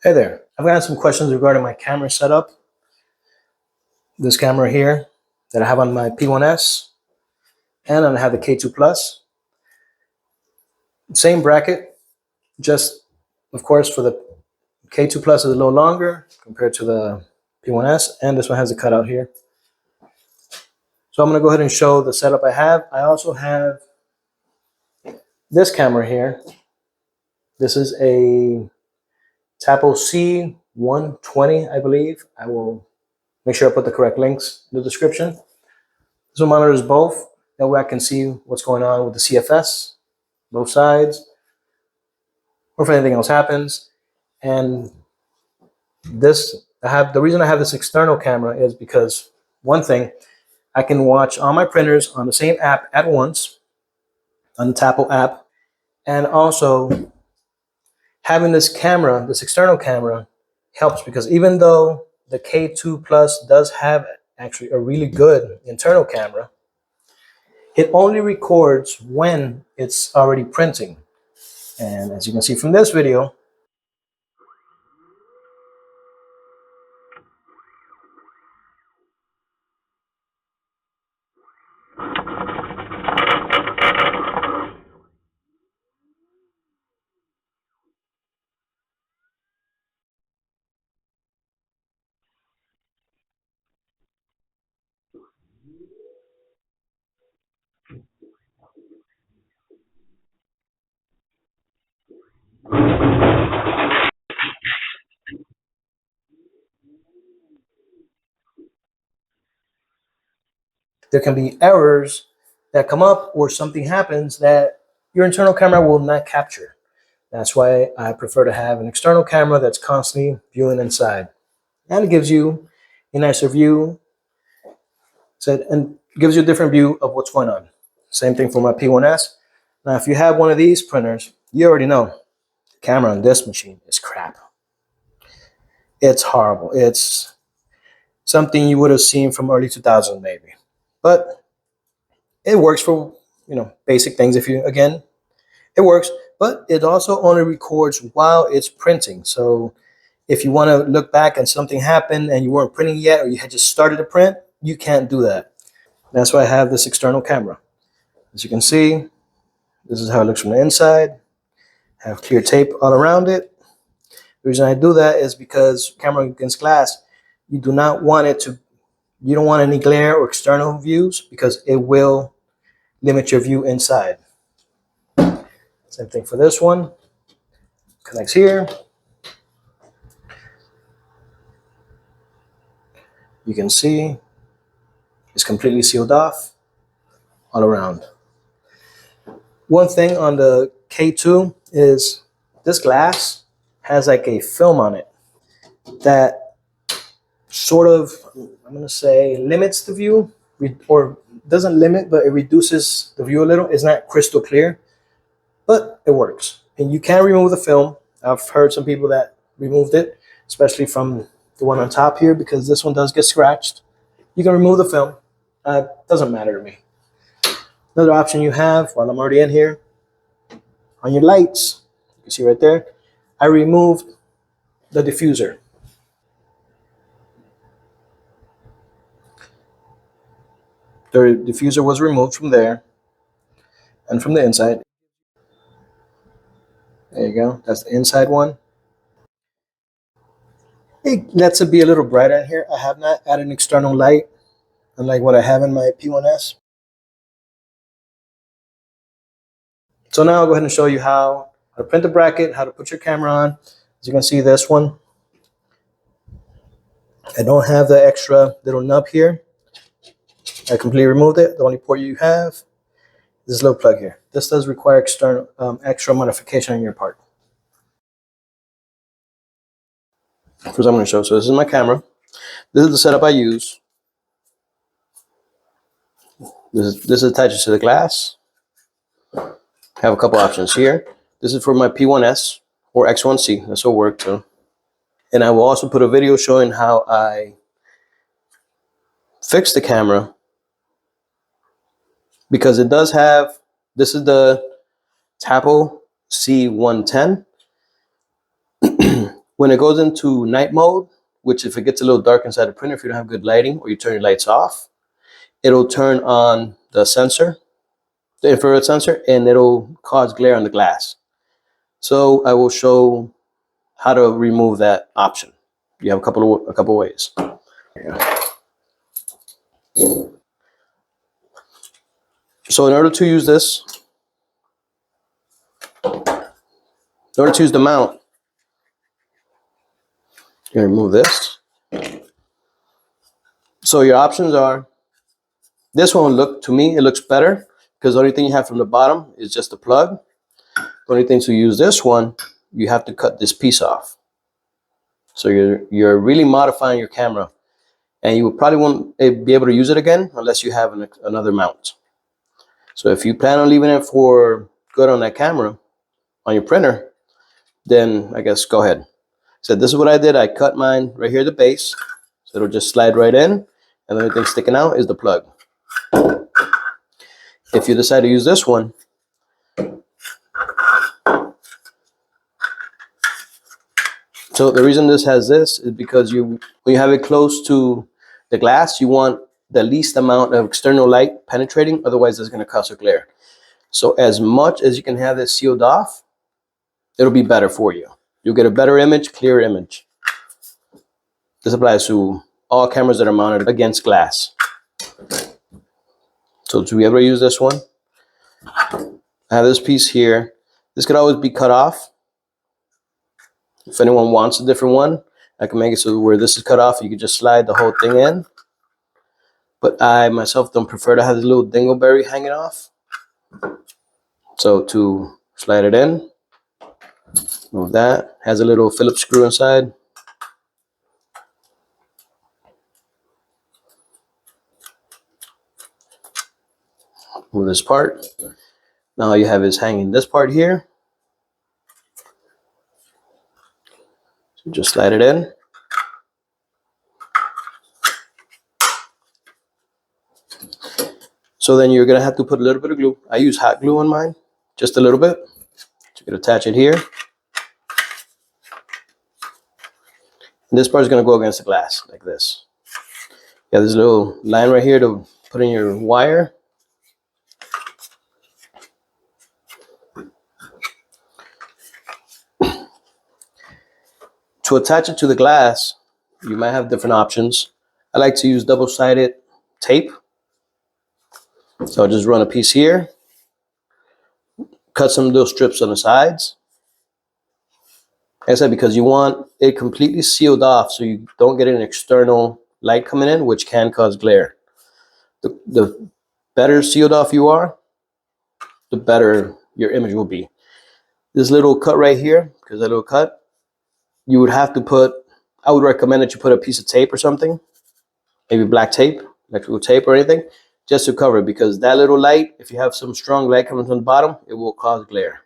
Hey there, I've got some questions regarding my camera setup. This camera here that I have on my P1S, and I have the K2 Plus. Same bracket, just of course for the K2 Plus is a little longer compared to the P1S, and this one has a cutout here. So I'm gonna go ahead and show the setup I have. I also have this camera here. This is a Tapo C120, I believe. I will make sure I put the correct links in the description. This one monitors both. That way I can see what's going on with the CFS, both sides, or if anything else happens. And the reason I have this external camera is because one thing, I can watch all my printers on the same app at once, on the Tapo app, and also having this camera, this external camera, helps because even though the K2 Plus does have actually a really good internal camera, it only records when it's already printing. And as you can see from this video, there can be errors that come up or something happens that your internal camera will not capture. That's why I prefer to have an external camera that's constantly viewing inside. And it gives you a nicer view and gives you a different view of what's going on. Same thing for my P1S. Now, if you have one of these printers, you already know the camera on this machine is crap. It's horrible. It's something you would have seen from early 2000s maybe. But it works for, basic things. If you, again, it works, but it also only records while it's printing. So if you want to look back and something happened and you weren't printing yet, or you had just started to print, you can't do that. That's why I have this external camera. As you can see, this is how it looks from the inside. I have clear tape all around it. The reason I do that is because camera against glass, you do not want it to, you don't want any glare or external views because it will limit your view inside. Same thing for this one. Connects here. You can see it's completely sealed off all around. One thing on the K2 is this glass has like a film on it that sort of, I'm going to say, limits the view, or doesn't limit, but it reduces the view a little. It's not crystal clear, but it works. And you can remove the film. I've heard some people that removed it, especially from the one on top here, because this one does get scratched. You can remove the film. Doesn't matter to me. Another option you have, while I'm already in here, on your lights, you can see right there, I removed the diffuser. The diffuser was removed from there and from the inside. There you go. That's the inside one. It lets it be a little brighter in here. I have not added an external light, unlike what I have in my P1S. So now I'll go ahead and show you how to print the bracket, how to put your camera on. As you can see, this one, I don't have the extra little nub here. I completely removed it. The only port you have is this little plug here. This does require external extra modification on your part. First, I'm going to show. So this is my camera. This is the setup I use. This is attached to the glass. I have a couple options here. This is for my P1S or X1C. This will work too. And I will also put a video showing how I fix the camera, because it does have, this is the Tapo C110. When it goes into night mode, which if it gets a little dark inside the printer, if you don't have good lighting or you turn your lights off, it'll turn on the sensor, the infrared sensor, and it'll cause glare on the glass. So I will show how to remove that option. You have a couple ways. So in order to use this, in order to use the mount, you're gonna remove this. So your options are, this one look, to me, it looks better because the only thing you have from the bottom is just the plug. The only thing to use this one, you have to cut this piece off. So you're really modifying your camera, and you probably won't be able to use it again unless you have another mount. So if you plan on leaving it for good on that camera, on your printer, then I guess go ahead. So this is what I did. I cut mine right here at the base, so it'll just slide right in, and the only thing sticking out is the plug. If you decide to use this one, so the reason this has this is because when you have it close to the glass, you want the least amount of external light penetrating, otherwise it's going to cause a glare. So as much as you can have this sealed off, it'll be better for you. You'll get a better image, clearer image. This applies to all cameras that are mounted against glass. So to be able to use this one, I have this piece here. This could always be cut off. If anyone wants a different one, I can make it so where this is cut off, you can just slide the whole thing in. But I myself don't prefer to have this little dingleberry hanging off. So to slide it in, move that. Has a little Phillips screw inside. Move this part. Now all you have is hanging this part here. So just slide it in. So then you're going to have to put a little bit of glue. I use hot glue on mine, just a little bit. So you can attach it here. And this part is going to go against the glass like this. You have this little line right here to put in your wire. To attach it to the glass, you might have different options. I like to use double-sided tape. So I'll just run a piece here, cut some little strips on the sides. Like I said, because you want it completely sealed off so you don't get an external light coming in, which can cause glare. The better sealed off you are, the better your image will be. This little cut right here, because that little cut, you would have to put, I would recommend that you put a piece of tape or something, maybe black tape, electrical tape or anything, just to cover it, because that little light, if you have some strong light coming from the bottom, it will cause glare.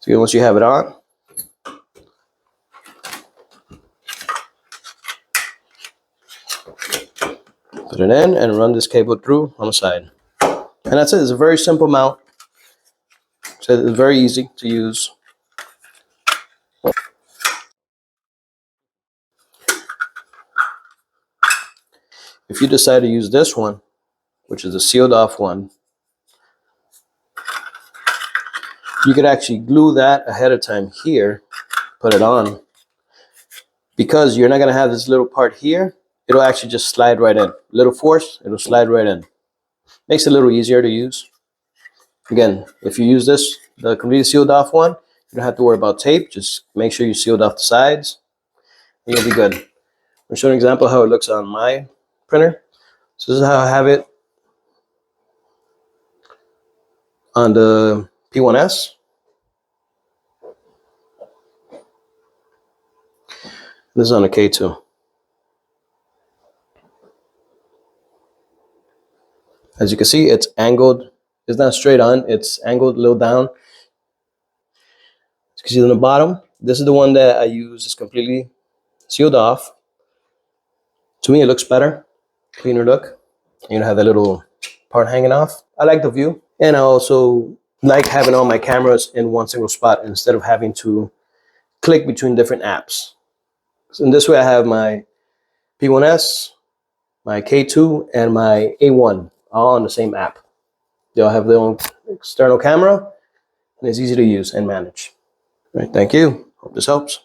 So once you have it on, put it in and run this cable through on the side. And that's it. It's a very simple mount. So it's very easy to use. If you decide to use this one, which is a sealed off one, you could actually glue that ahead of time here, put it on. Because you're not going to have this little part here, it'll actually just slide right in. Little force, it'll slide right in. Makes it a little easier to use. Again, if you use this, the completely sealed off one, you don't have to worry about tape. Just make sure you sealed off the sides, and you'll be good. I'll show an example of how it looks on my printer. So this is how I have it on the P1S. This is on the K2. As you can see, it's angled. It's not straight on, it's angled a little down. As you can see on the bottom, this is the one that I use. It's completely sealed off. To me, it looks better, cleaner look. You don't have that little part hanging off. I like the view. And I also like having all my cameras in one single spot instead of having to click between different apps. So in this way, I have my P1S, my K2, and my A1 all on the same app. They all have their own external camera, and it's easy to use and manage. All right, thank you. Hope this helps.